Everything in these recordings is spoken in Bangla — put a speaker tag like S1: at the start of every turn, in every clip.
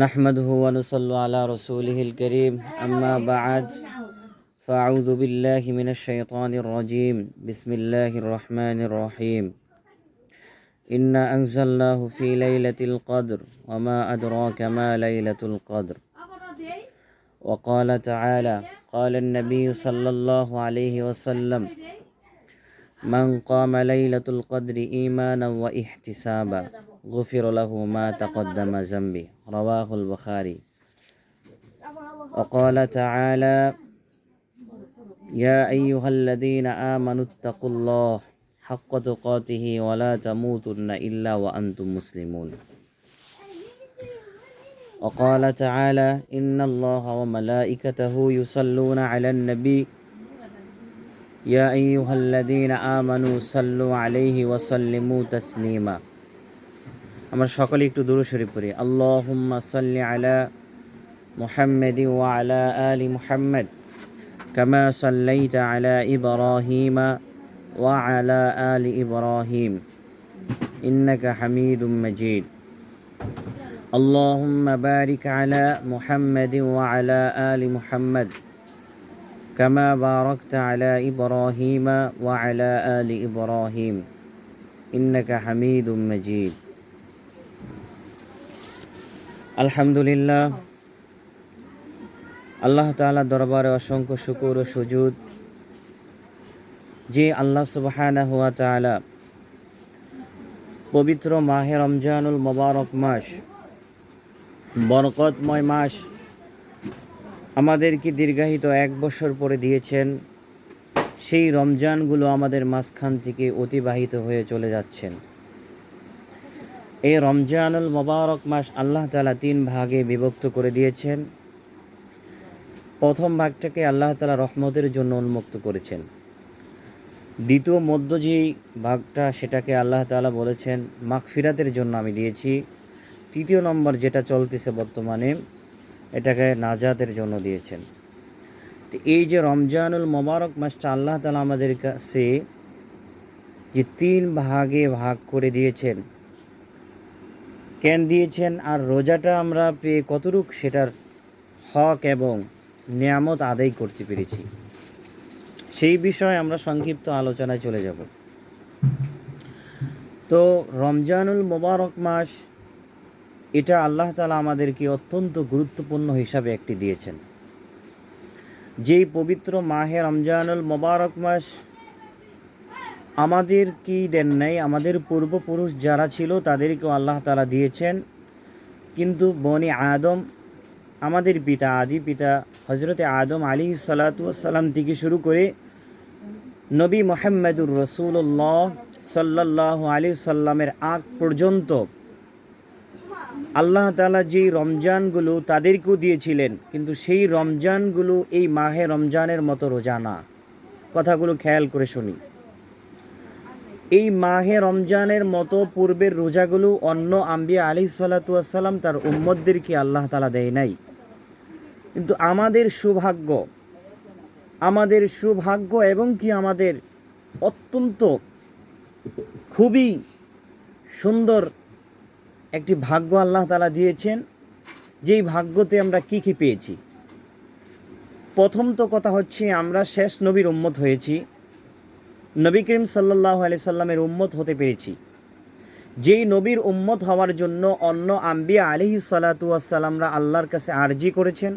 S1: نحمده ونصلي على رسوله الكريم أما بعد فأعوذ بالله من الشيطان الرجيم بسم الله الرحمن الرحيم إنا أنزلناه في ليلة القدر وما أدراك ما ليلة القدر وقال تعالى قال النبي صلى الله عليه وسلم من قام ليلة القدر إيمانا واحتسابا غفر له ما تقدم ذنبه رواه البخاري وقال تعالى يا أيها الذين آمنوا اتقوا الله حق تقاته ولا تموتن إلا وأنتم مسلمون وقال تعالى إن الله وملائكته يصلون على النبي يا أيها الذين آمنوا صلوا عليه وسلموا تسليما আমরা সকলে একটু দুরূদ শরীফ পড়ি আল্লাহুম্মা সাল্লি আলা মুহাম্মাদি ওয়া আলা আলি মুহাম্মাদ কামা সাল্লাইতা আলা ইব্রাহিমা ওয়া আলা আলি ইব্রাহিম ইন্নাকা হামিদুম মাজিদ আল্লাহুম্মা বারিক আলা মুহাম্মাদি ওয়া আলা আলি মুহাম্মাদ কামা বারাকতা আলা ইব্রাহিমা ওয়া আলা আলি ইব্রাহিম ইন্নাকা হামিদুম মাজিদ। আলহামদুলিল্লাহ, আল্লাহ তাআলার দরবারে অসংখ্য শুকর ও সুজুদ যে আল্লাহ সুবহানাহু ওয়া তাআলা পবিত্র মাহে রমজানুল মোবারক মাস, বরকতময় মাস আমাদেরকে দীর্ঘায়িত 1 বছর পরে দিয়েছেন। সেই রমজানগুলো আমাদের মাঝখান থেকে অতিবাহিত হয়ে চলে যাচ্ছেন। এই রমজানুল মোবারক মাস আল্লাহ তাআলা 3 ভাগে বিভক্ত করে দিয়েছেন। প্রথম ভাগটাকে আল্লাহ তাআলা রহমতের জন্য উন্মুক্ত করেছেন। দ্বিতীয় মধ্য যেই ভাগটা সেটাকে আল্লাহ তাআলা বলেছেন মাগফিরাতের জন্য আমি দিয়েছি। তৃতীয় নম্বর যেটা চলতেছে বর্তমানে, এটাকে নাজাতের জন্য দিয়েছেন। তো এই যে রমজানুল মোবারক মাসটা আল্লাহ তাআলা আমাদের কাছে যে 3 ভাগে ভাগ করে দিয়েছেন, কেন দিয়েছেন আর রোজাটা আমরা পেয়ে কতটুকু সেটার হক এবং নিয়ামত আদায় করতে পেরেছি, সেই বিষয়ে আমরা সংক্ষিপ্ত আলোচনায় চলে যাব। তো রমজানুল মোবারক মাস এটা আল্লাহ তাআলা আমাদেরকে অত্যন্ত গুরুত্বপূর্ণ হিসাবে একটি দিয়েছেন। যেই পবিত্র মাহে রমজানুল মোবারক মাস আমাদের কি দেন নাই, আমাদের পূর্বপুরুষ যারা ছিল তাদেরকেও আল্লাহ তাআলা দিয়েছেন। কিন্তু বনি আদম, আমাদের পিতা আদি পিতা হজরতে আদম আলাইহিস সালাতু ওয়াস সালাম থেকে শুরু করে নবী মুহাম্মদুর রাসূলুল্লাহ সাল্লাল্লাহু আলাইহি সাল্লামের আগ পর্যন্ত আল্লাহ তাআলা যেই রমজানগুলো তাদেরকেও দিয়েছিলেন, কিন্তু সেই রমজানগুলো এই মাহে রমজানের মতো রোজা না। কথাগুলো খেয়াল করে শুনি। এই মাহে রমজানের মতো পূর্বের রোজাগুলো অন্য আম্বিয়া আলাইহিস সালাতু ওয়াস সালাম তার উম্মতদেরকে আল্লাহ তাআলা দেয় নাই। কিন্তু আমাদের সৌভাগ্য এবং কি আমাদের অত্যন্ত খুবই সুন্দর একটি ভাগ্য আল্লাহ তাআলা দিয়েছেন, যেই ভাগ্যতে আমরা কি কি পেয়েছি। প্রথম তো কথা হচ্ছে আমরা শেষ নবীর উম্মত হয়েছি, নবী করিম সাল্লাল্লাহু আলাইহি সাল্লামের উম্মত হতে পেরেছি। যেই নবীর উম্মত হওয়ার জন্য অন্য আম্বিয়া আলাইহিস সালাতু ওয়াস সালামরা আল্লাহর কাছে আরজি করেছেন,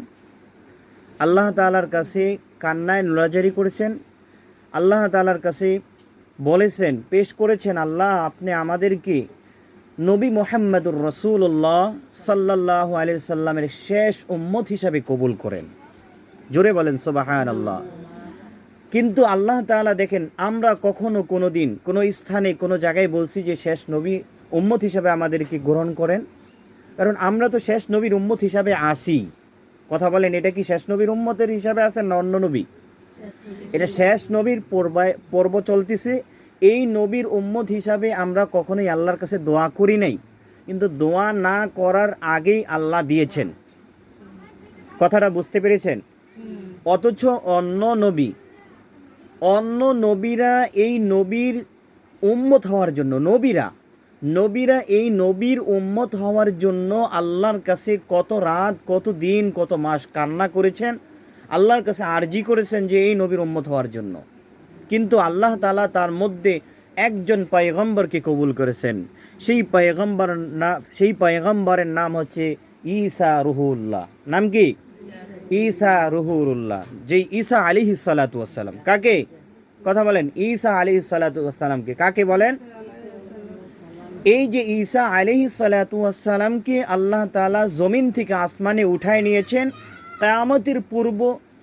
S1: আল্লাহ তাআলার কাছে কান্নায় নোরাজারি করেছেন, আল্লাহ তাআলার কাছে বলেছেন, পেশ করেছেন, আল্লাহ আপনি আমাদেরকে নবী মুহাম্মদুর রাসূলুল্লাহ সাল্লাল্লাহু আলাইহি সাল্লামের শেষ উম্মত হিসাবে কবুল করেন। জোরে বলেন সুবহানাল্লাহ। কিন্তু আল্লাহ তাআলা দেখেন, আমরা কখনো কোনো দিন কোনো স্থানে কোনো জায়গায় বলছি যে শেষ নবী উম্মত হিসাবে আমাদেরকে গ্রহণ করেন? কারণ আমরা তো শেষ নবীর উম্মত হিসাবে আসি। কথা বলেন, এটা কি শেষ নবীর উম্মতের হিসাবে আছেন না অন্য নবী? এটা শেষ নবীর পর্ব চলতেছে। এই নবীর উম্মত হিসাবে আমরা কখনোই আল্লাহর কাছে দোয়া করি নাই, কিন্তু দোয়া না করার আগেই আল্লাহ দিয়েছেন। কথাটা বুঝতে পেরেছেন? অথচ অন্য নবীরা এই নবীর উম্মত হওয়ার জন্য, নবীরা এই নবীর উম্মত হওয়ার জন্য আল্লাহর কাছে কত রাত, কত দিন, কত মাস কান্না করেছেন, আল্লাহর কাছে আরজি করেছেন যে এই নবীর উম্মত হওয়ার জন্য। কিন্তু আল্লাহ তাআলা তার মধ্যে একজন পয়গম্বরকে কবুল করেছেন। সেই পয়গম্বরের নাম হচ্ছে ঈসা রুহুল্লাহ। নাম কি? ঈসা রুহুল্লাহ। যেই ঈসা আলাইহিস সালাতু ওয়াস সালাম, কাকে কথা বলেন? ঈসা আলাইহিস সালাতু ওয়াস সালামকে কাকে বলেন? এই যে ঈসা আলাইহিস সালাতু ওয়াস সালামকে আল্লাহ তাআলা জমিন থেকে আসমানে উঠায় নিয়েছেন। কিয়ামতের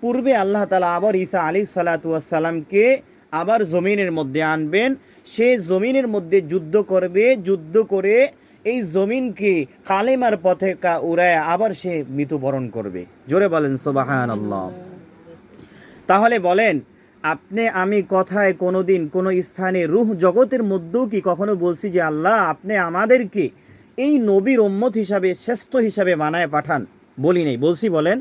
S1: পূর্বে আল্লাহ তাআলা আবার ঈসা আলাইহিস সালাতু ওয়াস সালামকে আবার জমিনের মধ্যে আনবেন। সে জমিনের মধ্যে যুদ্ধ করবে, যুদ্ধ করে এই জমিনকে কালেমার পথে উড়ায় আবার সে মৃত্যুবরণ করবে। জোরে বলেন সুবহানাল্লাহ। তাহলে বলেন, আপনি আমি কথায় কোনো দিন কোনো স্থানে রূহ জগতের মধ্যেও কি কখনো বলছি যে আল্লাহ আপনি আমাদেরকে এই নবীর উম্মত হিসাবে, শ্রেষ্ঠ হিসাবে বানায় পাঠান? বলি নাই, বলছি? বলেন।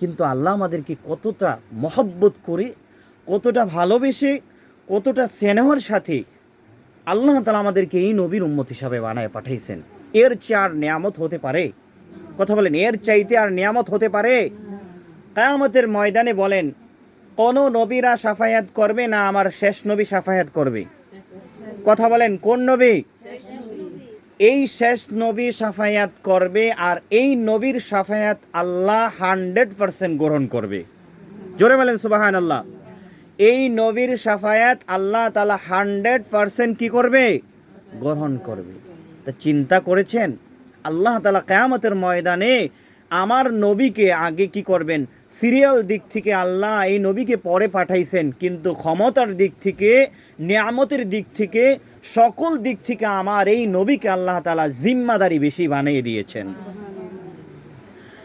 S1: কিন্তু আল্লাহ আমাদেরকে কতটা মহব্বত করে, কতটা ভালোবেসে, কতটা স্নেহর সাথে আল্লাহ তাআলা আমাদেরকে এই নবীর উম্মত হিসাবে বানায় পাঠাইছেন। এর চেয়ে আর নিয়ামত হতে পারে? কথা বলেন, এর চাইতে আর নিয়ামত হতে পারে? কিয়ামতের ময়দানে বলেন, কোন নবীরা সাফায়াত করবে না আমার শেষ নবী সাফায়াত করবে? কথা বলেন, কোন নবী? এই শেষ নবী সাফায়াত করবে, আর এই নবীর সাফায়াত আল্লাহ 100% গ্রহণ করবে। জোরে বলেন সুবহানাল্লাহ। এই নবীর সাফায়াত আল্লাহ তাআলা 100% কি করবে? গ্রহণ করবে। তা চিন্তা করেছেন আল্লাহ তাআলা কিয়ামতের ময়দানে আমার নবীকে আগে কি করবেন? সিরিয়াল দিক থেকে আল্লাহ এই নবীকে পরে পাঠাইছেন, কিন্তু ক্ষমতার দিক থেকে, নিয়ামতের দিক থেকে, সকল দিক থেকে আমার এই নবীকে আল্লাহ তাআলা জিম্মাদারি বেশি বানিয়ে দিয়েছেন।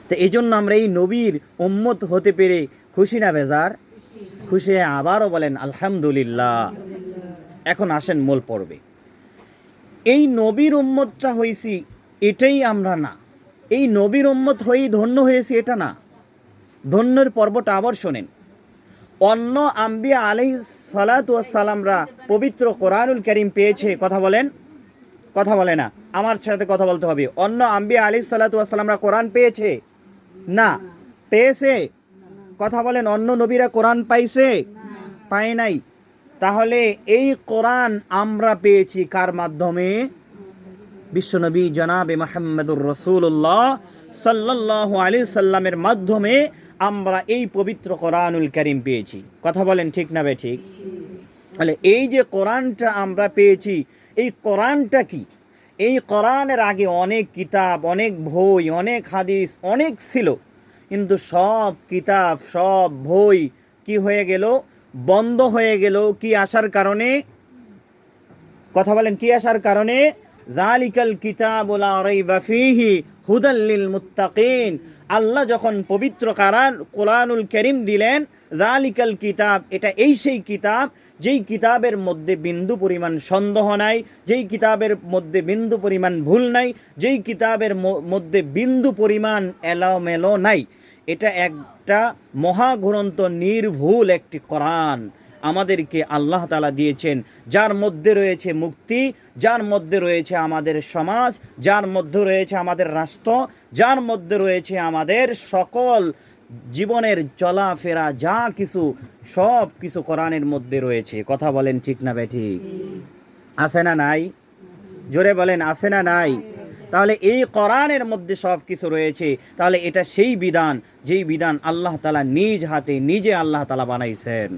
S1: তো এই জন্য আমরা এই নবীর উম্মত হতে পেরে খুশি না বেজার? খুশি। আবারও বলেন আলহামদুলিল্লাহ। এখন আসেন মূল পর্বে। এই নবীর উম্মতটা হয়েছি এটাই আমরা না, এই নবীর উম্মত হয়েই ধন্য হয়েছি এটা না। ধন্যের পর্বটা আবার শোনেন। অন্য আম্বিয়া আলাইহিস সালাতু ওয়াস সালামরা পবিত্র কোরআনুল কারীম পেয়েছে, কথা বলেন? কথা বলে না, আমার সাথে কথা বলতে হবে। অন্য আম্বিয়া আলাইহিস সালাতু ওয়াস সালামরা কোরআন পেয়েছে? না। পেয়েছে? কথা বলেন। অন্য নবীরা কোরআন পাইছে? পায় নাই। তাহলে এই কোরআন আমরা পেয়েছি কার মাধ্যমে? বিশ্বনবী জনাবে মুহাম্মদুর রাসূলুল্লাহ সাল্লাল্লাহু আলাইহি সাল্লামের মাধ্যমে আমরা এই পবিত্র কোরআনুল কারীম পেয়েছি। কথা বলেন ঠিক না বে ঠিক? তাহলে এই যে কোরআনটা আমরা পেয়েছি, এই কোরআনটা কি? এই কোরআনের আগে অনেক কিতাব, অনেক বই, অনেক হাদিস অনেক ছিল, কিন্তু সব কিতাব, সব বই কি হয়ে গেল? বন্ধ হয়ে গেল। কি আসার কারণে? কথা বলেন, কি আসার কারণে? যালিকাল কিতাবু লা রাইবা ফীহি হুদাল লিল মুত্তাকিন। আল্লাহ যখন পবিত্র কোরআনুল কারীম দিলেন, যালিকাল কিতাব, এটা এই সেই কিতাব যেই কিতাবের মধ্যে বিন্দু পরিমাণ সন্দেহ নাই, যেই কিতাবের মধ্যে বিন্দু পরিমাণ ভুল নাই, যেই কিতাবের মধ্যে বিন্দু পরিমাণ এলোমেলো নাই। এটা একটা মহাগ্রন্থ, নির্ভুল একটি কোরআন আমাদেরকে আল্লাহ তাআলা দিয়েছেন, যার মধ্যে রয়েছে মুক্তি, যার মধ্যে রয়েছে আমাদের সমাজ, যার মধ্যে রয়েছে আমাদের রাষ্ট্র, যার মধ্যে রয়েছে আমাদের সকল জীবনের চলাফেরা, যা কিছু সব কিছু কোরআনের মধ্যে রয়েছে। কথা বলেন ঠিক না বেঠিক? আছে না নাই? জোরে বলেন, আছে না নাই? তাহলে এই কোরআনের মধ্যে সব কিছু রয়েছে। তাহলে এটা সেই বিধান, যেই বিধান আল্লাহ তাআলা নিজ হাতে নিজে আল্লাহ তাআলা বানাইছেন।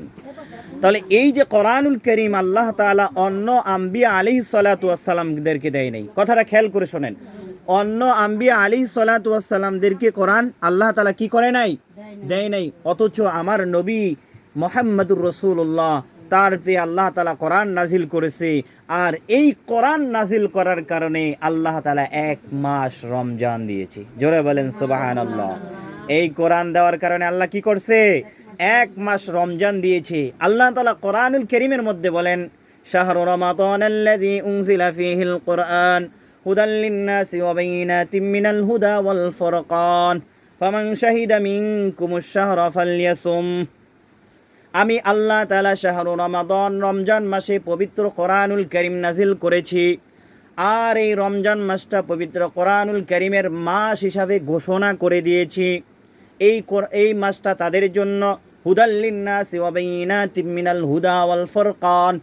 S1: তাহলে এই যে কোরআনুল কারীম আল্লাহ তাআলা অন্য আম্বিয়া আলাইহিস সালাতু ওয়াস সালামদেরকে দেয় নাই। কথাটা খেয়াল করে শোনেন। অন্য আম্বিয়া আলাইহিস সালাতু ওয়াস সালামদেরকে কোরআন আল্লাহ তাআলা কি করে নাই? দেয় নাই। অথচ আমার নবী মুহাম্মদুর রাসূলুল্লাহ, তার পেয়ে আল্লাহ তাআলা কোরআন নাজিল করেছে। আর এই কোরআন নাজিল করার কারণে আল্লাহ তাআলা 1 মাস রমজান দিয়েছে। জোরে বলেন সুবহানাল্লাহ। এই কোরআন দেওয়ার কারণে আল্লাহ কি করছে? 1 মাস রমজান দিয়েছে। আল্লাহ তাআলা কোরআনুল কারীমের মধ্যে বলেন, শাহরু রমাদানাল্লাযী উনজিলা ফীহিল কুরআন হুদাল লিন-নাসি ওয়া বাইয়িনাতিম মিনাল হুদা ওয়াল ফুরকান ফামান শাহিদা মিনকুমুশ শাহরা ফালইয়াসুম। আমি আল্লাহ তাআলা শাহরু রমাদান, রমজান মাসে পবিত্র কোরআনুল কারীম নাজিল করেছি। আর এই রমজান মাসটা পবিত্র কোরআনুল কারীমের মাস হিসাবে ঘোষণা করে দিয়েছি। এই মাসটা তাদের জন্য হুদাল লিন্নাসি ওয়া বাইয়িনাতিম মিনাল হুদা ওয়াল ফুরকান।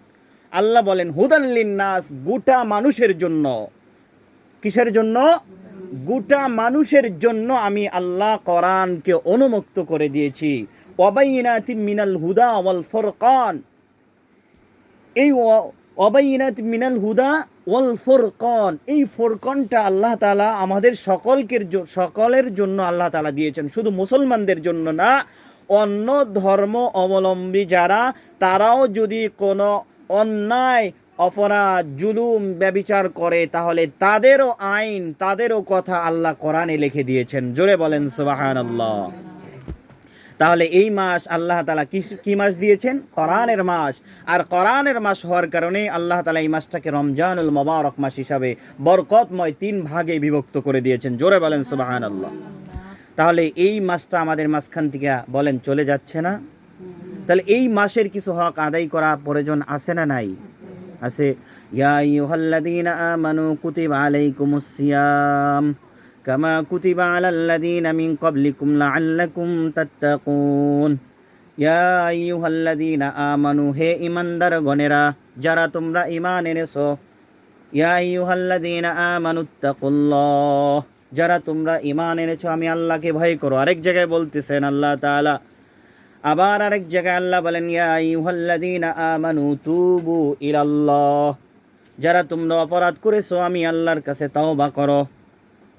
S1: আল্লাহ বলেন হুদাল লিন্নাস, গোটা মানুষের জন্য। কিসের জন্য? গোটা মানুষের জন্য আমি আল্লাহ কোরআনকে অনুমুক্ত করে দিয়েছি। ওয়া বাইয়িনাতিম মিনাল হুদা ওয়াল ফুরকান, এই অবাইনাত মিনাল হুদা ওয়াল ফুরকান, এই ফুরকানটা আল্লাহ তাআলা আমাদের সকলের জন্য আল্লাহ তাআলা দিয়েছেন, শুধু মুসলমানদের জন্য না। অন্য ধর্ম অবলম্বী যারা, তারাও যদি কোনো অন্যায় অপরাধ জুলুম ব্যভিচার করে, তাহলে তাদেরও আইন, তাদেরও কথা আল্লাহ কোরআনে লিখে দিয়েছেন। জোরে বলেন সুবহানাল্লাহ। তাহলে এই মাস আল্লাহ তাআলা কি মাস দিয়েছেন? কোরআনের মাস। আর কোরআনের মাস হওয়ার কারণে আল্লাহ তাআলা এই মাসটাকে রমজানুল মুবারক মাস হিসাবে বরকতময় 3 ভাগে বিভক্ত করে দিয়েছেন। জোরে বলেন সুবহানাল্লাহ। তাহলে এই মাসটা আমাদের মাঝখান থেকে বলেন চলে যাচ্ছে না? তাহলে এই মাসের কিছু হক আদায় করা প্রয়োজন আছে না নাই? আছে। ইয়া আইয়ুহাল্লাযীনা আমানু কুতিবা আলাইকুমুস সিয়াম কামা কুতিবা আলাল্লাযীনা মিন ক্বাবলিকুম লাআল্লাকুম তাত্তাকুন। ইয়া আইয়ুহাল্লাযীনা আমানু, হে ঈমানদার গণেরা, যারা তোমরা ঈমান এনেছো। ইয়া আইয়ুহাল্লাযীনা আমানুত্তাকুল্লাহ, যারা তোমরা ঈমান এনেছো, আমি আল্লাহকে ভয় করো। আরেক জায়গায় বলতেছেন আল্লাহ তাআলা। আবার আরেক জায়গায় আল্লাহ বলেন ইয়া আইয়ুহাল্লাযীনা আমানু তুবু ইলাল্লাহ, যারা তোমরা অপরাধ করেছো আমি আল্লাহর কাছে তাওবা করো।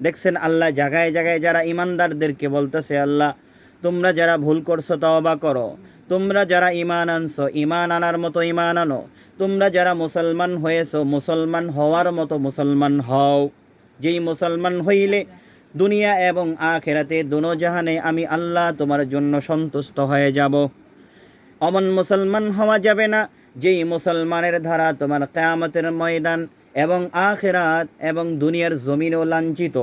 S1: দেখছেন আল্লাহ জায়গায় জায়গায় যারা ইমানদারদেরকে বলতেছে, আল্লাহ তোমরা যারা ভুল করছো তওবা করো, তোমরা যারা ঈমান আনছো ঈমান আনার মতো ঈমান আনো, তোমরা যারা মুসলমান হয়েছো মুসলমান হওয়ার মতো মুসলমান হও। যেই মুসলমান হইলে দুনিয়া এবং আখিরাতে দোনো জাহানে আমি আল্লাহ তোমার জন্য সন্তুষ্ট হয়ে যাব। অমন মুসলমান হওয়া যাবে না যেই মুসলমানের ধারা তোমার কিয়ামতের ময়দান এবং আখিরাত এবং দুনিয়ার জমিনও লাঞ্ছিত,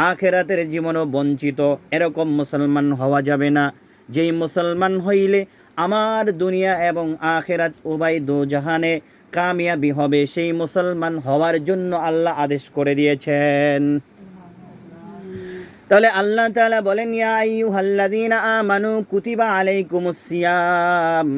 S1: আখিরাতের জীবনও বঞ্চিত। এরকম মুসলমান হওয়া যাবে না। যেই মুসলমান হইলে আমার দুনিয়া এবং আখিরাত উভয় দোজাহানে কামিয়াবি হবে, সেই মুসলমান হওয়ার জন্য আল্লাহ আদেশ করে দিয়েছেন। তাহলে আল্লাহ তাআলা বলেন ইয়া আইয়ুহাল্লাযীনা আমানু কুতিবা আলাইকুমুস সিয়াম,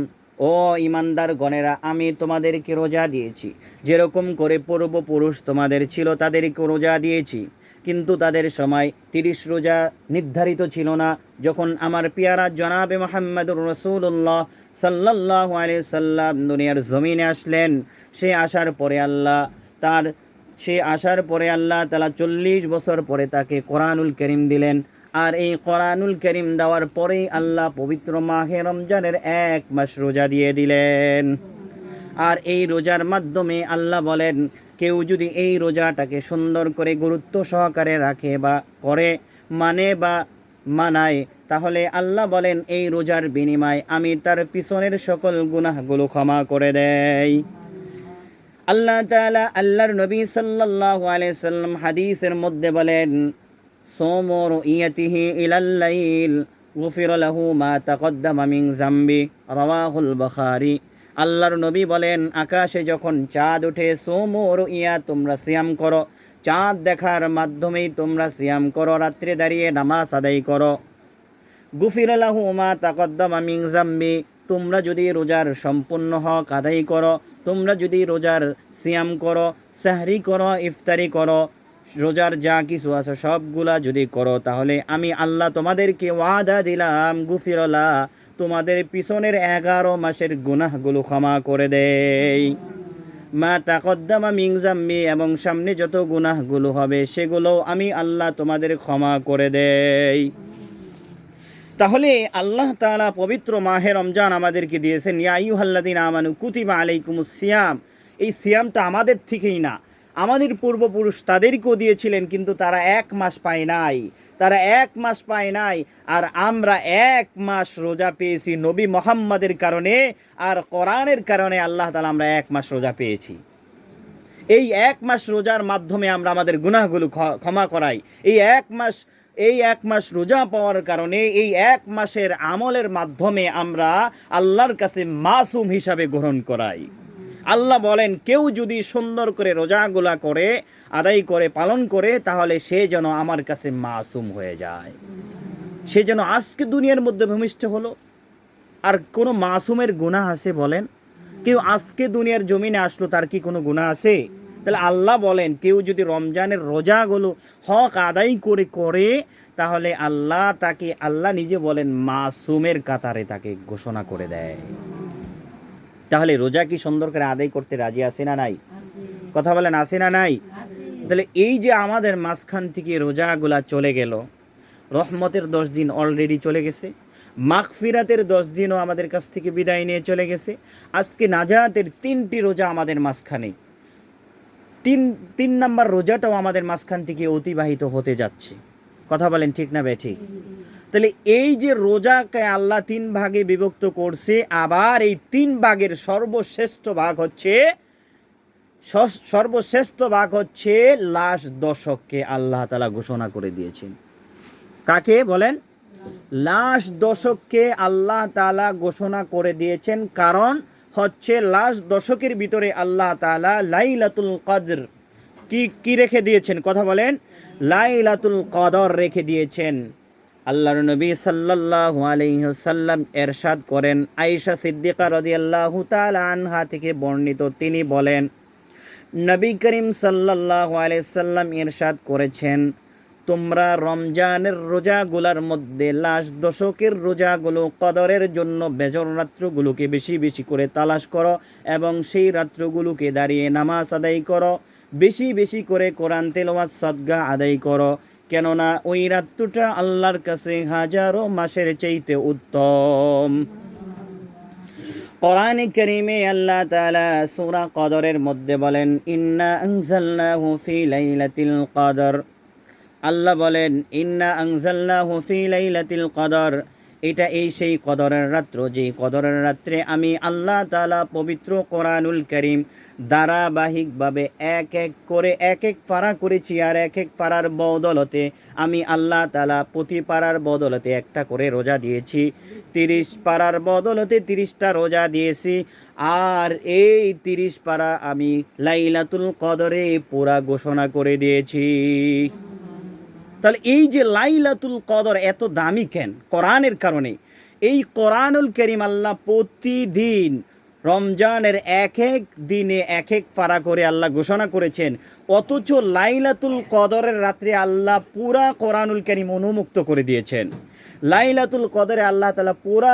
S1: ও ঈমানদার গণেরা, আমি তোমাদেরকে রোজা দিয়েছি। যেরকম করে পূর্বপুরুষ তোমাদের ছিল তাদেরকে রোজা দিয়েছি, কিন্তু তাদের সময় 30 রোজা নির্ধারিত ছিল না। যখন আমার পেয়ারা জনাবে মুহাম্মদুর রাসূলুল্লাহ সাল্লাল্লাহু আলাইহি সাল্লাম দুনিয়ার জমিনে আসলেন, সে আসার পরে আল্লাহ তাআলা 40 বছর পরে তাকে কোরআনুল কারীম দিলেন। আর এই কোরআনুল কারীম দেওয়ার পরেই আল্লাহ পবিত্র মাহে রমজানের 1 মাস রোজা দিয়ে দিলেন। আর এই রোজার মাধ্যমে আল্লাহ বলেন, কেউ যদি এই রোজাটাকে সুন্দর করে গুরুত্ব সহকারে রাখে বা করে মানায়, তাহলে আল্লাহ বলেন এই রোজার বিনিময়ে আমি তার পিছনের সকল গুনাহগুলো ক্ষমা করে দেই। আল্লাহ তাআলা আল্লাহর নবী সাল্লাল্লাহু আলাইহি সাল্লাম হাদিসের মধ্যে বলেন, সোমু রুইয়াতিহি ইলাল লাইল গুফিরা লাহু মা তাকদ্দামা মিন যামবি, রাওয়াহুল বুখারী। আল্লাহর নবী বলেন, আকাশে যখন চাঁদ ওঠে, সোমু রুইয়া, তোমরা সিয়াম করো, চাঁদ দেখার মাধ্যমেই তোমরা সিয়াম করো, রাত্রে দাঁড়িয়ে নামাজ আদায় করো। গুফিরা লাহু মা তাকদ্দামা মিন যামবি, তোমরা যদি রোজার সম্পূর্ণ হক আদায় করো, তোমরা যদি রোজার সিয়াম করো, সাহরি করো, ইফতারি করো, রোজার যা কিছু আছে সবগুলা যদি করো, তাহলে আমি আল্লাহ তোমাদেরকে ওয়াদা দিলাম, গুফিরলা, তোমাদের পিছনের 11 মাসের গুনাহগুলো ক্ষমা করে দেই। মা তাকদ্দামা মিন যামবি, এবং সামনে যত গুনাহগুলো হবে সেগুলো আমি আল্লাহ তোমাদের ক্ষমা করে দেই। তাহলে আল্লাহ তাআলা পবিত্র মাহে রমজান আমাদেরকে দিয়েছেন, ইয়া আইয়ুহাল্লাযীনা আমানু কুতিবা আলাইকুমুস সিয়াম। এই সিয়ামটা আমাদের থেকেই না, আমাদের পূর্বপুরুষ তাদেরকেও দিয়েছিলেন, কিন্তু তারা 1 মাস পায় নাই। আর আমরা 1 মাস রোজা পেয়েছি নবী মুহাম্মাদের কারণে আর কোরআনের কারণে। আল্লাহ তাআলা আমরা 1 মাস রোজা পেয়েছি। এই 1 মাস রোজার মাধ্যমে আমরা আমাদের গুনাহগুলো ক্ষমা করাই। এই এক মাস রোজা পাওয়ার কারণে, এই 1 মাসের আমলের মাধ্যমে আমরা আল্লাহর কাছে মাসুম হিসাবে গ্রহণ করাই। আল্লাহ বলেন কেউ যদি সুন্দর করে রোজাগুলা করে আদায় করে পালন করে তাহলে সে যেন আমার কাছে মাসুম হয়ে যায়, সে যেন আজকে দুনিয়ার মধ্যে ভূমিষ্ঠ হলো। আর কোনো মাসুমের গুনাহ আছে বলেন? কেউ আজকে দুনিয়ার জমিনে আসলো, তার কি কোনো গুনাহ আছে? তাহলে আল্লাহ বলেন কেউ যদি রমজানের রোজাগুলো হক আদায় করে করে তাহলে আল্লাহ তাকে, আল্লাহ নিজে বলেন, মাসুমের কাতারে তাকে ঘোষণা করে দেয়। তাহলে রোজা কি সুন্দর করে আদায় করতে রাজি আছে না নাই? কথা বলেন, আছে না নাই? তাহলে এই যে আমাদের মাঝখান থেকে রোজাগুলা চলে গেল, রহমতের 10 দিন অলরেডি চলে গেছে, মাগফিরাতের 10 দিনও আমাদের কাছ থেকে বিদায় নিয়ে চলে গেছে, আজকে নাজাতের 3টি রোজা আমাদের মাঝখানে, তিন নাম্বার রোজাটাও আমাদের মাঝখান থেকে অতিবাহিত হতে যাচ্ছে। কথা বলেন ঠিক না ঠিক? তাহলে এই যে রোজাকে আল্লাহ 3 ভাগে বিভক্ত করছে, আবার এই 3 ভাগের সর্বশ্রেষ্ঠ ভাগ হচ্ছে লাস্ট দশককে আল্লাহ তাআলা ঘোষণা করে দিয়েছেন। কাকে বলেন? লাস্ট দশককে আল্লাহ তাআলা ঘোষণা করে দিয়েছেন। কারণ হচ্ছে লাস্ট দশকের ভিতরে আল্লাহ তাআলা লাইলাতুল কদর কি রেখে দিয়েছেন? কথা বলেন, লাইলাতুল কদর রেখে দিয়েছেন। আল্লাহর নবী সাল্লাল্লাহু আলাইহি ওয়াসাল্লাম এরশাদ করেন, আয়েশা সিদ্দিকা রাদিয়াল্লাহু তাআলা আনহা থেকে বর্ণিত, তিনি বলেন, নবী করিম সাল্লাল্লাহু আলাইহি ওয়াসাল্লাম ইরশাদ করেছেন, তোমরা রমজানের রোজাগুলোর মধ্যে লাস্ট দশকের রোজাগুলো কদরের জন্য বেজর রাত্রগুলোকে বেশি বেশি করে তালাশ করো এবং সেই রাত্রগুলোকে দাঁড়িয়ে নামাজ আদায় করো, বেশি বেশি করে কোরআন তেলাওয়াত সাদকা আদায় করো, কেননা ওই রাত্রটা আল্লাহর কাছে হাজারো মাসের চাইতে উত্তম। কোরআনে কারীমে আল্লাহ তাআলা সূরা কদরের মধ্যে বলেন, ইন্না আনজালনাহু ফি লাইলাতিল কদর। আল্লাহ বলেন, ইন্না আনজালনাহু ফি লাইলাতিল কদর, এটা এই সেই কদরের রাত্র, যে কদরের রাত্রে আমি আল্লাহ তাআলা পবিত্র কোরআনুল কারীম ধারাবাহিকভাবে এক এক করে এক এক পারা করেছি, আর এক এক পারার বদলতে আমি আল্লাহ তাআলা প্রতি পারার বদলতে একটা করে রোজা দিয়েছি, 30 পারার বদলতে 30টা রোজা দিয়েছি, আর এই 30 পারা আমি লাইলাতুল কদরে পুরা ঘোষণা করে দিয়েছি। তাহলে এই যে লাইলাতুল কদর এত দামি কেন? কোরআনের কারণে। এই কোরআনুল কারীম আল্লাহ প্রতিদিন রমজানের এক এক দিনে এক এক পারা করে আল্লাহ ঘোষণা করেছেন, অথচ লাইলাতুল কদরের রাত্রে আল্লাহ পুরা কোরআনুল কারীম উন্মুক্ত করে দিয়েছেন। লাইলাতুল কদরে আল্লাহ তাআলা পুরা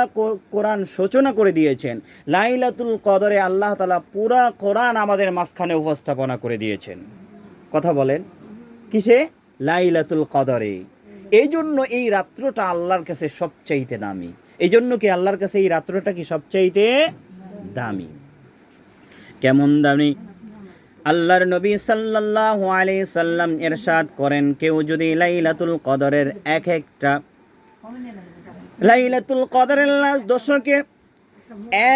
S1: কোরআন সূচনা করে দিয়েছেন। লাইলাতুল কদরে আল্লাহ তাআলা পুরা কোরআন আমাদের মাঝখানে উপস্থাপনা করে দিয়েছেন। কথা বলেন, কিসে? লাইলাতুল কদরে। এই জন্য এই রাত্রটা আল্লাহর কাছে সবচাইতে দামি। এই জন্য কি আল্লাহর কাছে এই রাত্রটা কি সবচাইতে দামি? কেমন দামি? আল্লাহর নবী সাল্লাল্লাহু আলাইহি সাল্লাম ইরশাদ করেন, কেউ যদি লাইলাতুল কদরের লাইলাতুল কদরের লাস্ট দশকে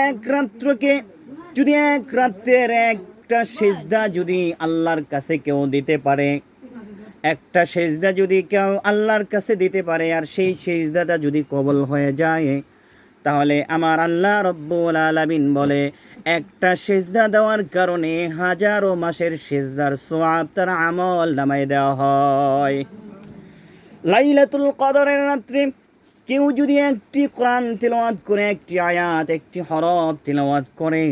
S1: এক রাত্রকে যদি এক রাত্রের একটা সিজদা যদি আল্লাহর কাছে কেউ দিতে পারে, একটা সেজদা যদি কেউ আল্লাহর কাছে দিতে পারে, আর সেই সেজদাটা যদি কবুল হয়ে যায়, তাহলে আমার আল্লাহ রব্বুল আলামিন বলে একটা সেজদা দেওয়ার কারণে হাজারো মাসের সেজদার সওয়াব তার আমল নামায় দেওয়া হয়। লাইলাতুল কদরের রাত্রে কেউ যদি একটি কোরআন তিলাওয়াত করে, একটি আয়াত, একটি হরফ তিলাওয়াত করে,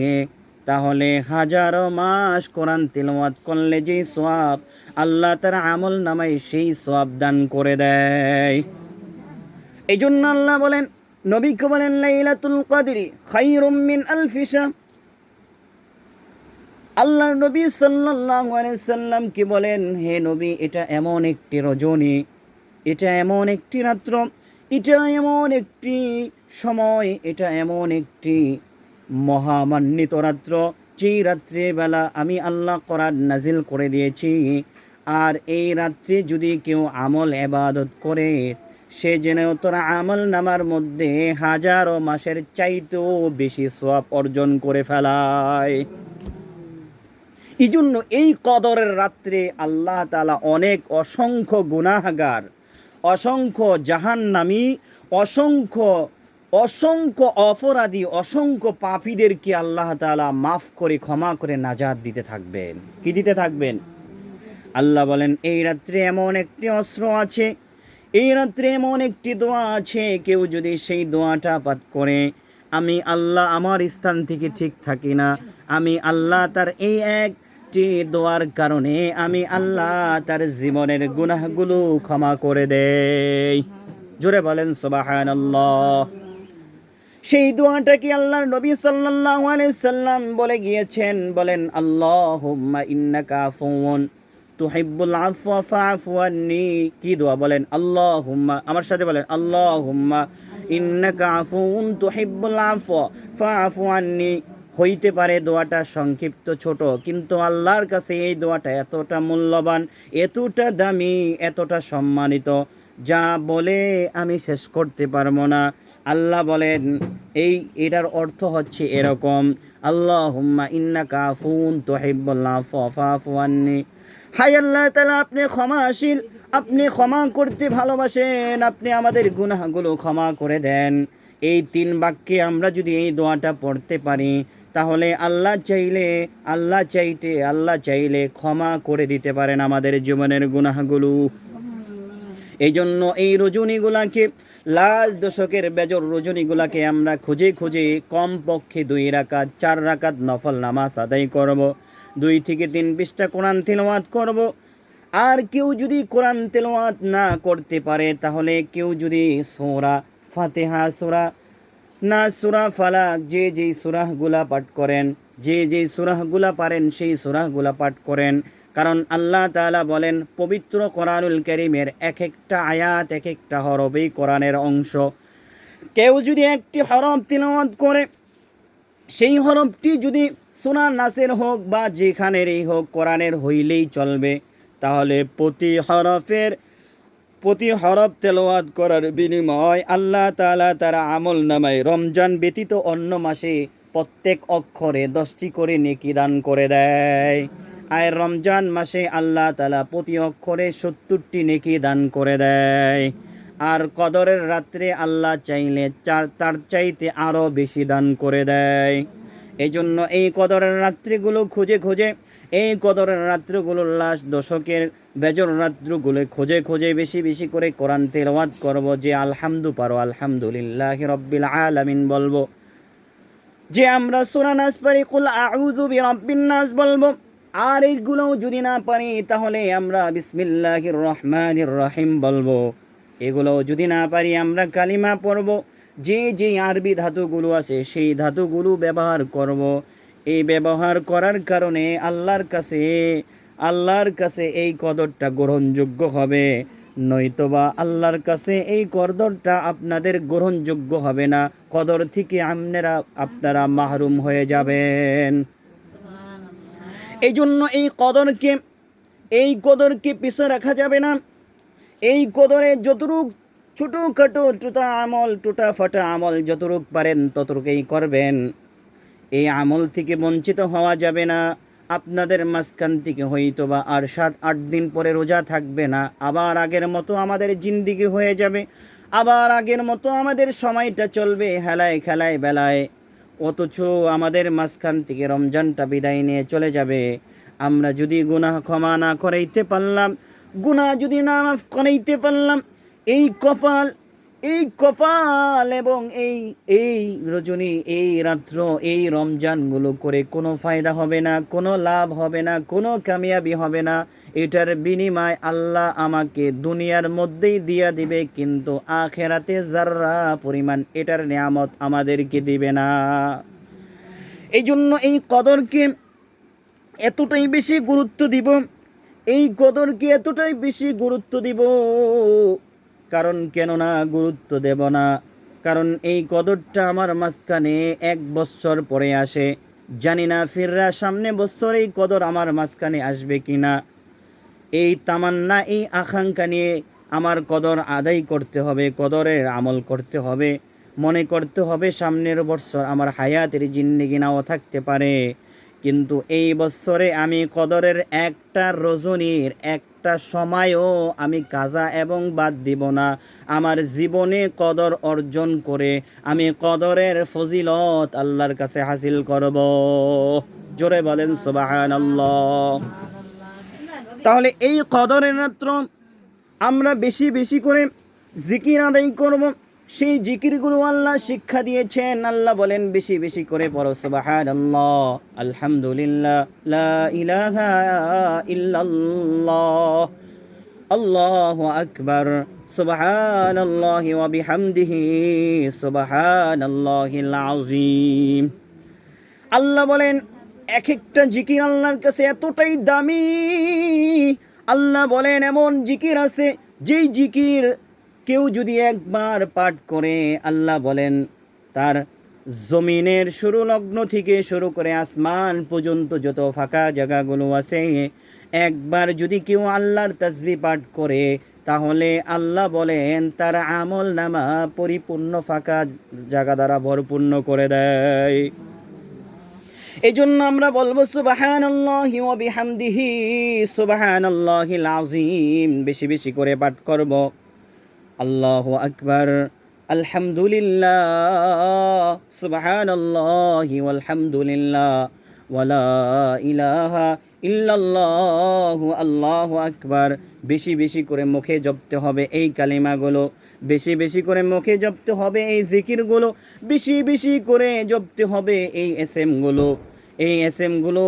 S1: তাহলে হাজারো মাস কোরআন তিলাওয়াত করলে যে সওয়াব আল্লাহ তার আমল নামায় সেই সওয়াব দান করে দেয়। এই জন্য আল্লাহ বলেন, নবীকে বলেন, লাইলাতুল কদরি খায়রুম মিন আলফি শাহর। আল্লাহর নবী সাল্লাল্লাহু আলাইহি সাল্লাম কি বলেন, হে নবী, এটা এমন একটি রজনী, এটা এমন একটি রাত্র, এটা এমন একটি সময়, এটা এমন একটি মহামান্বিত রাত্র, যেই রাত্রিবেলা আমি আল্লাহ কোরআন নাজিল করে দিয়েছি, আর এই রাত্রে যদি কেউ আমল ইবাদত করে, সে যেন তোর আমল নামার মধ্যে হাজারো মাসের চাইতেও বেশি সওয়াব অর্জন করে ফেলায়। এই জন্য এই কদরের রাত্রে আল্লাহ তাআলা অনেক অসংখ্য গুনাহগার, অসংখ্য জাহান্নামী, অসংখ্য অসংখ্য অপরাধী, অসংখ্য পাপীদেরকে আল্লাহ তাআলা মাফ করে ক্ষমা করে নাজাত দিতে থাকবেন। কি দিতে থাকবেন? আল্লাহ বলেন, এই রাত্রে এমন একটি অস্ত্র আছে, এই রাত্রে এমন একটি দোয়া আছে, কেউ যদি সেই দোয়াটা পাঠ করে, আমি আল্লাহ আমার স্থান থেকে ঠিক থাকি না, আমি আল্লাহ তার এই একটি দোয়ার কারণে আমি আল্লাহ তার জীবনের গুনাহগুলো ক্ষমা করে দেই। জোরে বলেন সুবহানাল্লাহ। সেই দোয়াটা কি আল্লাহর নবী সাল্লাল্লাহু আলাইহি সাল্লাম বলে গিয়েছেন, বলেন আল্লাহুম্মা ইন্নাকা আফুউন তুহিব্বুল আফওয়া ফাআফু আন্নি। কি দোয়া? বলেন আল্লাহুম্মা, আমার সাথে বলেন আল্লাহুম্মা ইন্নাকা আফুউন তুহিব্বুল আফওয়া ফাআফু আন্নি। হইতে পারে দোয়াটা সংক্ষিপ্ত ছোট, কিন্তু আল্লাহর কাছে এই দোয়াটা এতটা মূল্যবান, এতটা দামি, এতটা সম্মানিত, যা বলে আমি শেষ করতে পারবো না। আল্লাহ বলেন এটার অর্থ হচ্ছে এরকম, আল্লাহুম্মা ইন্নাকা আফুউন তুহিব্বুল আফওয়া ফাআফু আন্নি। হায় আল্লাহ তাআলা, আপনি ক্ষমাশীল, আপনি ক্ষমা করতে ভালোবাসেন, আপনি আমাদের গুনাহগুলো ক্ষমা করে দেন। এই 3 বাক্যে আমরা যদি এই দোয়াটা পড়তে পারি, তাহলে আল্লাহ চাইলে ক্ষমা করে দিতে পারেন আমাদের জীবনের গুনাহগুলো। এই জন্য এই রজনীগুলাকে, লাস্ট দশকের বেজর রজনীগুলাকে আমরা খুঁজে খুঁজে কমপক্ষে 2 রাকাত 4 রাকাত নফল নামাজ আদায় করব, 2 থেকে 3 পৃষ্ঠা কোরআন তেলাওয়াত করব। আর কেউ যদি কোরআন তেলাওয়াত না করতে পারে, তাহলে কেউ যদি সূরা ফাতিহা, সূরা নাস, সূরা ফালাক, যেই সূরাগুলা পাঠ করেন, যেই সূরাগুলা পারেন সেই সূরাগুলা পাঠ করেন। কারণ আল্লাহ তাআলা বলেন, পবিত্র কোরআনুল কারীমের এক একটা আয়াত, এক একটা হরফ এই কোরআনের অংশ। কেউ যদি একটি হরফ তিলাওয়াত করে, সেই হরফটি যদি সূরা নাসের হোক বা যেখানেরই হোক, কোরআনের হইলেই চলবে, তাহলে প্রতি হরফ তেলাওয়াত করার বিনিময় আল্লাহ তাআলা তার আমল নামায় রমজান ব্যতীত অন্য মাসে প্রত্যেক অক্ষরে 10টি করে নেকি দান করে দেয়। আর রমজান মাসে আল্লাহ তাআলা প্রতি অক্ষরে 70টি নেকি দান করে দেয়। আর কদরের রাত্রে আল্লাহ চাইলে তার চাইতে আরও বেশি দান করে দেয়। এই জন্য এই কদরের রাত্রিগুলো খুঁজে খুঁজে, এই কদরের রাত্রিগুলো লাস্ট দশকের বেজর রাত্রিগুলো খুঁজে খুঁজে বেশি বেশি করে কোরআন তেলাওয়াত করব। যে আলহামদুলিল্লাহি রাব্বিল আলামিন বলবো, যে আমরা সূরা নাস পারি, কুল আউযু বিরাব্বিন নাস বলবো। আর এইগুলোও যদি না পারি, তাহলে আমরা বিসমিল্লাহির রহমানির রহিম বলবো। এগুলোও যদি না পারি, আমরা কালিমা পড়ব। যে আরবি ধাতুগুলো আছে সেই ধাতুগুলো ব্যবহার করব। এই ব্যবহার করার কারণে আল্লাহর কাছে এই কদরটা গ্রহণযোগ্য হবে, নয়তোবা আল্লাহর কাছে এই কদরটা আপনাদের গ্রহণযোগ্য হবে না। কদর থেকে আপনারা মাহরুম হয়ে যাবেন। এই জন্য এই কদরকে পিছে রাখা যাবে না। এই কদরে যতটুক ছোটোখাটো টুটা ফাটা আমল যতটুক পারেন ততটুকুই করবেন। এই আমল থেকে বঞ্চিত হওয়া যাবে না। আপনাদের মাঝখান থেকে হয়তো বা আর 7-8 দিন পরে রোজা থাকবে না, আবার আগের মতো আমাদের জিন্দিগি হয়ে যাবে, আবার আগের মতো আমাদের সময়টা চলবে হেলায় খেলায় বেলায়। অথচ আমাদের মাঝখান থেকে রমজানটা বিদায় নিয়ে চলে যাবে। আমরা যদি গুনাহ ক্ষমা না করাইতে পারলাম, গুনাহ যদি না মাফ করাইতে পারলাম, এই কপাল এবং এই রজনী, এই রাত্র, এই রমজানগুলো করে কোনো ফায়দা হবে না, কোনো লাভ হবে না, কোনো কামিয়াবি হবে না। এটার বিনিময় আল্লাহ আমাকে দুনিয়ার মধ্যেই দিয়া দিবে, কিন্তু আখেরাতে যাররা পরিমাণ এটার নিয়ামত আমাদেরকে দিবে না। এই জন্য এই কদরকে এতটাই বেশি গুরুত্ব দিব, এই কদরকে এতটাই বেশি গুরুত্ব দিব। কারণ কেননা গুরুত্ব দেব না, কারণ এই কদরটা আমার মাঝখানে 1 বছর পরে আসে। জানি না ফিররা সামনে বছর এই কদর আমার মাঝখানে আসবে কিনা। এই তামান্না, এই আকাঙ্ক্ষা নিয়ে আমার কদর আদায় করতে হবে, কদরের আমল করতে হবে, মনে করতে হবে সামনের বছর আমার হায়াতের জিন্দেগি নাও থাকতে পারে, কিন্তু এই বছরে আমি কদরের একটা রজনীর একটা সময়ও আমি কাজা এবং বাদ দিব না। আমার জীবনে কদর অর্জন করে আমি কদরের ফজিলত আল্লাহর কাছে হাসিল করব। জোরে বলেন সুবহানাল্লাহ। তাহলে এই কদরের রাত্র আমরা বেশি বেশি করে জিকির আদায় করব। সেই জিকিরগুলো আল্লাহ শিক্ষা দিয়েছেন। আল্লাহ বলেন বেশি বেশি করে পড়ো সুবহানাল্লাহ, আলহামদুলিল্লাহ, লা ইলাহা ইল্লাল্লাহ, আল্লাহু আকবার, সুবহানাল্লাহি ওয়া বিহামদিহি, সুবহানাল্লাহিল আযীম। আল্লাহ বলেন এক একটা জিকির আল্লাহর কাছে এতটাই দামি। আল্লাহ বলেন এমন জিকির আছে যেই জিকির কেউ যদি একবার পাঠ করে, আল্লাহ বলেন তার জমিনের শুরু লগ্ন থেকে শুরু করে আসমান পর্যন্ত যত ফাঁকা জায়গাগুলো আছে, একবার যদি কেউ আল্লাহর তাসবিহ পাঠ করে, তাহলে আল্লাহ বলেন তার আমল নামা পরিপূর্ণ ফাঁকা জায়গা দ্বারা ভরপূর্ণ করে দেয়। এই জন্য আমরা বলবো সুবহানাল্লাহি ওয়া বিহামদিহি, সুবহানাল্লাহিল আযীম বেশি বেশি করে পাঠ করব। আল্লাহু আকবার, আলহামদুলিল্লাহ, সুবহানাল্লাহি ওয়ালহামদুলিল্লাহ, ওয়ালা ইলাহা ইল্লাল্লাহু, আল্লাহু আকবার। বেশি বেশি করে মুখে জপতে হবে এই কালিমাগুলো, বেশি বেশি করে মুখে জপতে হবে এই জিকিরগুলো, বেশি বেশি করে জপতে হবে এই এসএমগুলো। এই এসএমগুলো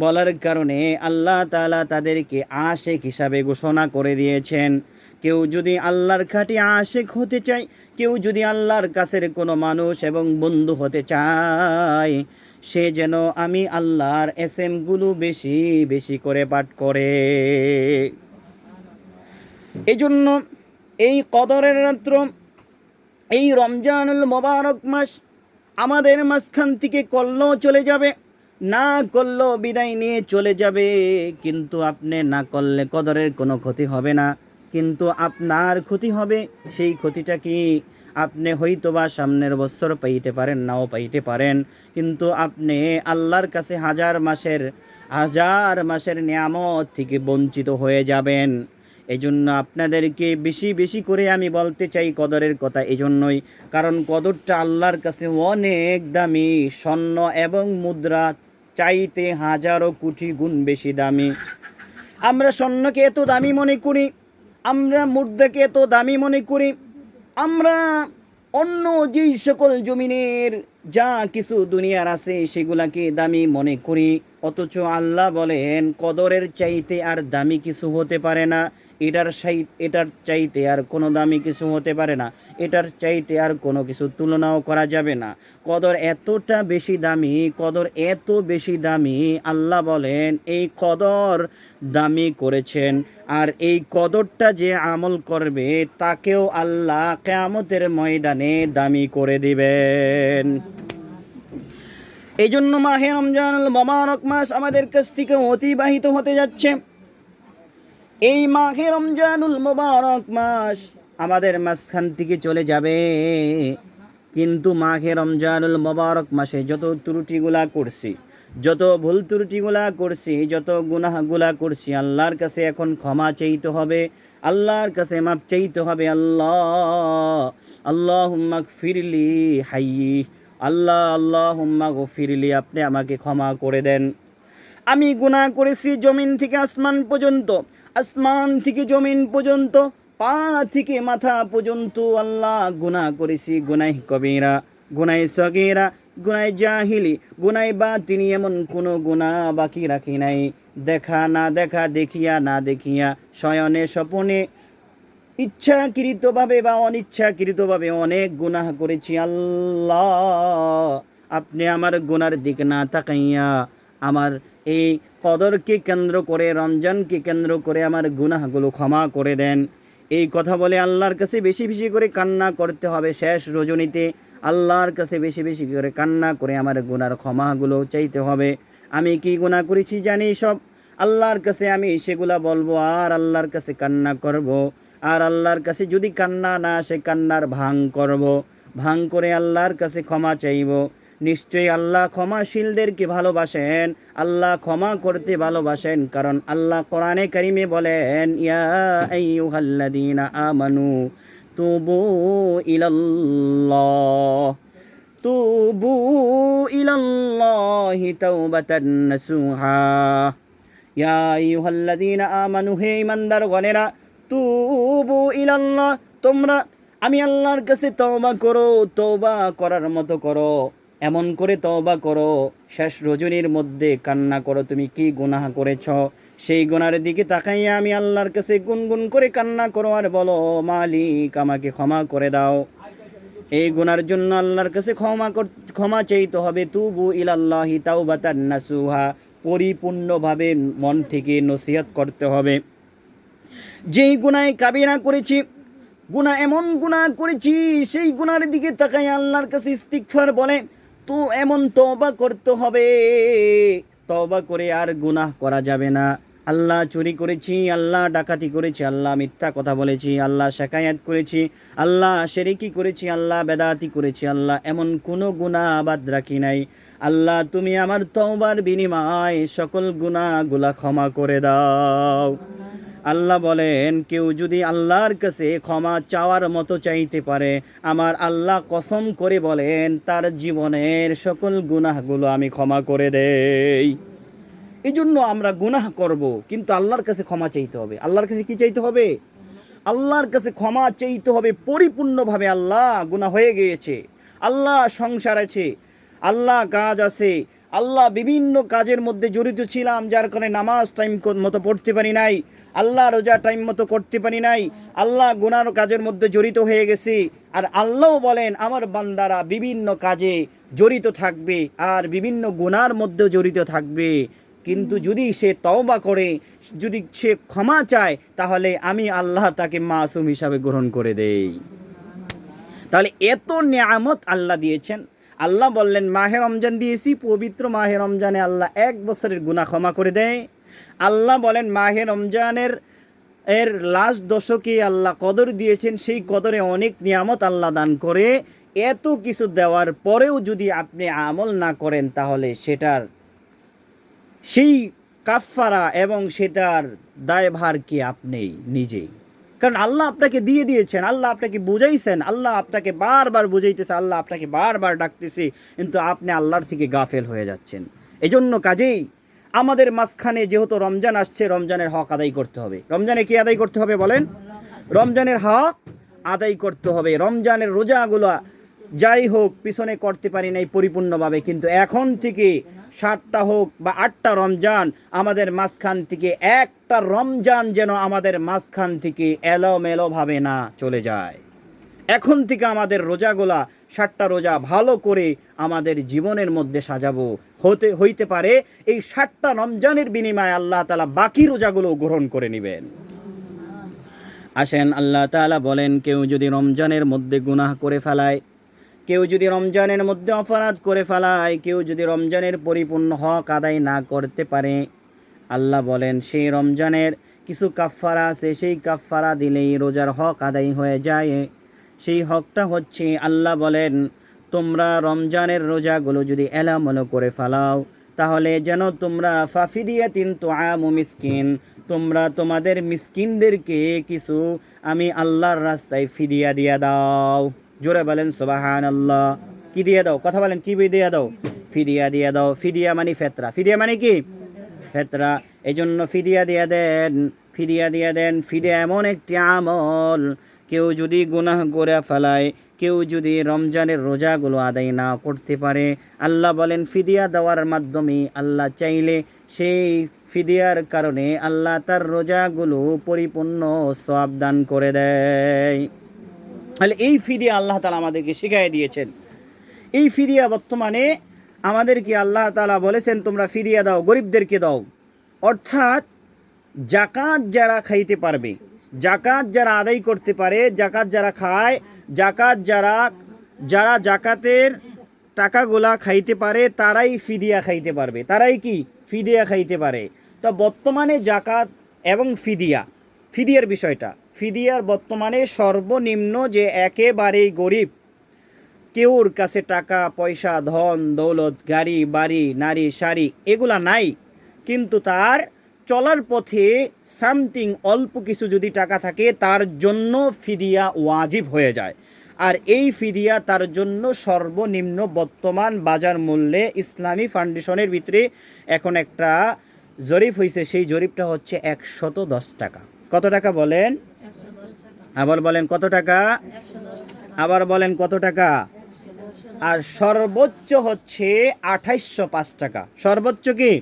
S1: বলার কারণে আল্লাহ তাআলা তাদেরকে আশিক হিসাবে ঘোষণা করে দিয়েছেন। কেউ যদি আল্লাহর খাঁটি আশিক হতে চায়, কেউ যদি আল্লাহর কাছের কোনো মানুষ এবং বন্ধু হতে চায়, সে যেন আমি আল্লাহর এসএমগুলো বেশি বেশি করে পাঠ করে। এজন্য এই কদরের রাত্র, এই রমজানুল মোবারক মাস আমাদের মাঝখান থেকে করলেও চলে যাবে, না করলেও বিদায় নিয়ে চলে যাবে। কিন্তু আপনি না করলে কদরের কোনো ক্ষতি হবে না, কিন্তু আপনার ক্ষতি হবে। সেই ক্ষতিটা কি? আপনি হয়তোবা সামনের বছর পাইতে পারেন, নাও পাইতে পারেন, কিন্তু আপনি আল্লাহর কাছে হাজার মাসের নিয়ামত থেকে বঞ্চিত হয়ে যাবেন। এই জন্য আপনাদেরকে বেশি বেশি করে আমি বলতে চাই কদরের কথা। এই জন্যই, কারণ কদরটা আল্লাহর কাছে অনেক দামি। স্বর্ণ এবং মুদ্রা চাইতে হাজারো কোটি গুণ বেশি দামি। আমরা স্বর্ণকে এত দামি মনে করি, আমরা মুদ্রাকে এত দামি মনে করি, আমরা অন্য যেই সকল জমিনের যা কিছু দুনিয়ার আছে সেগুলাকে দামি মনে করি। অথচ আল্লাহ বলেন কদরের চাইতে আর দামি কিছু হতে পারে না। এটার চাইতে আর কোনো দামি কিছু হতে পারে না। এটার চাইতে আর কোনো কিছু তুলনাও করা যাবে না। কদর এতটা বেশি দামি, কদর এত বেশি দামি। আল্লাহ বলেন এই কদর দামি করেছেন, আর এই কদরটা যে আমল করবে তাকেও আল্লাহ কিয়ামতের ময়দানে দামি করে দিবেন। এই জন্য মাহে রমজানুল মোবারক মাস আমাদের কাছ থেকে অতিবাহিত হতে যাচ্ছে। এই মাহে রমজানুল মোবারক মাস আমাদের মাঝখান থেকে চলে যাবে, কিন্তু মাহে রমজানুল মোবারক মাসে যত ত্রুটিগুলা করছি, যত ভুল ত্রুটিগুলা করছি, যত গুনাহগুলা করছি, আল্লাহর কাছে এখন ক্ষমা চাইতে হবে, আল্লাহর কাছে মাপ চাইতে হবে। আল্লাহুম্মা গফিরলি হাইয়ি, আল্লাহুম্মা গফিরলি, আপনি আমাকে ক্ষমা করে দেন। আমি গুনাহ করেছি জমিন থেকে আসমান পর্যন্ত, আসমান থেকে জমিন পর্যন্ত, পা থেকে মাথা পর্যন্ত আল্লাহ গুনাহ করেছি। গুনাহ কবিরা, গুনাহ সগীরা, গুনাহ জাহিলি, গুনাহ বাতিনি, এমন কোনো গুনাহ বাকি রাখি নাই। দেখা না দেখা, দেখিয়া না দেখিয়া, শয়নে স্বপনে, ইচ্ছাকৃতভাবে বা অনিচ্ছাকৃতভাবে অনেক গুনাহ করেছি। আল্লাহ, আপনি আমার গুনার দিকে না তাকাইয়া আমার এই কদরকে কেন্দ্র করে, রমজানকে কেন্দ্র করে আমার গুনাহগুলো ক্ষমা করে দেন। এই কথা বলে আল্লাহর কাছে বেশি বেশি করে কান্না করতে হবে। শেষ রজনীতে আল্লাহর কাছে বেশি বেশি করে কান্না করে আমার গুনার ক্ষমাগুলো চাইতে হবে। আমি কি গুনাহ করেছি জানি সব, আল্লাহর কাছে আমি সেগুলা বলবো, আর আল্লাহর কাছে কান্না করব। আর আল্লাহর কাছে যদি কান্না না আসে, কান্নার ভাঙ করব, ভাঙ করে আল্লাহর কাছে ক্ষমা চাইব। নিশ্চয়ই আল্লাহ ক্ষমাশীলদেরকে ভালোবাসেন, আল্লাহ ক্ষমা করতে ভালোবাসেন। কারণ আল্লাহ কোরআনে কারিমে বলেন, ইয়া আইয়ুহাল্লাযীনা আমানু তুবু ইলাল্লাহ তুবু ইলাল্লাহি তাওবাতান নাসুহা। ইয়া আইয়ুহাল্লাযীনা আমানু, হে ঈমানদারগণেরা, তুবু ইলাল্লাহ, তোমরা আমি আল্লাহর কাছে তওবা করো, তওবা করার মতো করো, এমন করে তওবা করো শেষ রজনীর মধ্যে কান্না করো তুমি কি গুনাহ করেছ, সেই গুনার দিকে তাকাইয়া আমি আল্লাহর কাছে গুনগুন করে কান্না করো আর বলো, মালিক আমাকে ক্ষমা করে দাও। এই গুনার জন্য আল্লাহর কাছে ক্ষমা চাইতে হবে। তুবু ইলাল্লাহি তাওবাতান নাসুহা, পরিপূর্ণভাবে মন থেকে নসিহত করতে হবে। যেই গুনায় কাবিরা করেছি, এমন গুনাহ করেছি, সেই গুনার দিকে তাকাই আল্লাহর কাছে ইস্তিগফার বলে তো এমন তওবা করতে হবে, তওবা করে আর গুনাহ করা যাবে না। আল্লাহ চুরি করেছি, আল্লাহ ডাকাতি করেছি, আল্লাহ মিথ্যা কথা বলেছি, আল্লাহ শাকায়াত করেছি, আল্লাহ শিরকি করেছি, আল্লাহ বেদাতি করেছি, আল্লাহ এমন কোনো গুনাহ বাদ রাখি নাই। আল্লাহ তুমি আমার তওবার বিনিময়ে সকল গুনাহগুলা ক্ষমা করে দাও। আল্লাহ বলেন, কেউ যদি আল্লাহর কাছে ক্ষমা চাওয়ার মতো চাইতে পারে, আমার আল্লাহ কসম করে বলেন তার জীবনের সকল গুনাহগুলো আমি ক্ষমা করে দেই। এই জন্য আমরা গুনাহ করব, কিন্তু আল্লাহর কাছে ক্ষমা চাইতে হবে। আল্লাহর কাছে কি চাইতে হবে? আল্লাহর কাছে ক্ষমা চাইতে হবে পরিপূর্ণভাবে। আল্লাহ গুনাহ হয়ে গিয়েছে, আল্লাহ সংসার আছে, আল্লাহ কাজ আছে, আল্লাহ বিভিন্ন কাজের মধ্যে জড়িত ছিলাম, যার কারণে নামাজ টাইম মতো পড়তে পারি নাই, আল্লাহ রোজা টাইম মতো করতে পারি নাই, আল্লাহ গুনার কাজের মধ্যে জড়িত হয়ে গেছি। আর আল্লাহ বলেন আমার বান্দারা বিভিন্ন কাজে জড়িত থাকবে আর বিভিন্ন গুনার মধ্যে জড়িত থাকবে, কিন্তু যদি সে তওবা করে, যদি সে ক্ষমা চায়, তাহলে আমি আল্লাহ তাকে মাসুম হিসাবে গ্রহণ করে দেই। তাহলে এত নিয়ামত আল্লাহ দিয়েছেন। আল্লাহ বললেন মাহে রমজান দিয়েছি, পবিত্র মাহে রমজানে আল্লাহ 1 বছরের গুনাহ ক্ষমা করে দেয়। আল্লাহ বলেন মাহে রমজানের লাস্ট দশকে আল্লাহ কদর দিয়েছেন, সেই কদরে অনেক নিয়ামত আল্লাহ দান করে। এত কিছু দেওয়ার পরেও যদি আপনি আমল না করেন, তাহলে সেটার সেই কাফফারা এবং সেটার দায়ভার কি আপনি নিজেই। কারণ আল্লাহ আপনাকে দিয়ে দিয়েছেন, আল্লাহ আপনাকে বুঝাইছেন, আল্লাহ আপনাকে বারবার বুঝাইতেছে, আল্লাহ আপনাকে বারবার ডাকতেছে, কিন্তু আপনি আল্লাহর থেকে গাফেল হয়ে যাচ্ছেন। এজন্য কাজেই আমাদের মাঝখানে যেহেতু রমজান আসছে, রমজানের হক আদায় করতে হবে। রমজানে কি আদায় করতে হবে বলেন? রমজানের হক আদায় করতে হবে। রমজানের রোজাগুলো যাই হোক পিছনে করতে পারি নাই পরিপূর্ণভাবে, কিন্তু এখন থেকে 7টা হোক বা 8টা রমজান আমাদের মাঝখান থেকে একটা রমজান যেন আমাদের মাঝখান থেকে এলোমেলোভাবে না চলে যায়। এখন থেকে আমাদের রোজাগুলা 7টা রোজা ভালো করে আমাদের জীবনের মধ্যে সাজাবো। হইতে পারে এই 7টা রমজানের বিনিময়ে আল্লাহ তাআলা বাকি রোজাগুলো গ্রহণ করে নেবেন। আসেন, আল্লাহ তাআলা বলেন কেউ যদি রমজানের মধ্যে গুনাহ করে ফেলায়, কেউ যদি রমজানের মধ্যে অপরাধ করে ফেলায়, কেউ যদি রমজানের পরিপূর্ণ হক আদায় না করতে পারে, আল্লাহ বলেন সেই রমজানের কিছু কাফফারা আছে, সেই কাফফারা দিলেই রোজার হক আদায় হয়ে যায়। সেই হকটা হচ্ছে, আল্লাহ বলেন তোমরা রমজানের রোজাগুলো যদি এলোমেলো করে ফেলাও, তাহলে যেন তোমরা ফাফিদিয়াতিন তুআমু মিসকিন, তোমরা তোমাদের মিসকিনদেরকে কিছু আমি আল্লাহর রাস্তায় ফিদিয়া দিয়া দাও। জোরে বলেন সুবহানাল্লাহ। কি দিয়ে দাও? কথা বলেন, কি দিয়ে দাও? ফিদিয়া দিয়ে দাও। ফিদিয়া মানে ফেতরা। ফিদিয়া মানে কি? ফেতরা। এই জন্য ফিদিয়া দিয়ে দেন, ফিদিয়া দিয়ে দেন। ফিদিয়া এমন একটি আমল, কেউ যদি গুনাহ করে ফেলায়, কেউ যদি রমজানের রোজাগুলো আদায় না করতে পারে, আল্লাহ বলেন ফিদিয়া দেওয়ার মাধ্যমে আল্লাহ চাইলে সেই ফিদিয়ার কারণে আল্লাহ তার রোজাগুলো পরিপূর্ণ সওয়াব দান করে দেয়। তাহলে এই ফিদিয়া আল্লাহ তাআলা আমাদেরকে শিখিয়ে দিয়েছেন। এই ফিদিয়া বর্তমানে আমাদেরকে আল্লাহ তাআলা বলেছেন তোমরা ফিদিয়া দাও, গরিবদেরকে দাও। অর্থাৎ জাকাত যারা খাইতে পারবে, জাকাত যারা আদায় করতে পারে, জাকাত যারা খায়, জাকাত যারা জাকাতের টাকাগুলা খাইতে পারে, তারাই ফিদিয়া খাইতে পারবে। তারাই কি? ফিদিয়া খাইতে পারে। তো বর্তমানে জাকাত এবং ফিদিয়ার বিষয়টা, ফিদিয়ার বর্তমানে সর্বনিম্ন যে একেবারেই গরিব, কেউর কাছে টাকা পয়সা ধন দৌলত গাড়ি বাড়ি নারী শাড়ি এগুলা নাই, কিন্তু তার চলার পথে সামথিং অল্প কিছু যদি টাকা থাকে তার জন্য ফিদিয়া ওয়াজিব হয়ে যায়। আর এই ফিদিয়া তার জন্য সর্বনিম্ন বর্তমান বাজার মূল্যে ইসলামী ফাউন্ডেশনের ভিতরে এখন একটা জরিপ হয়েছে, সেই জরিপটা হচ্ছে 110 টাকা। কত টাকা বলেন? আবার বলেন কত টাকা? আবার বলেন কত টাকা? আর সর্বোচ্চ হচ্ছে 2805 টাকা। সর্বোচ্চ কি?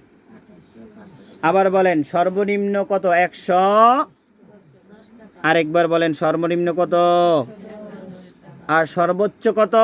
S1: আবার বলেন সর্বনিম্ন কত? 100। আরেকবার বলেন সর্বনিম্ন কত আর সর্বোচ্চ কত?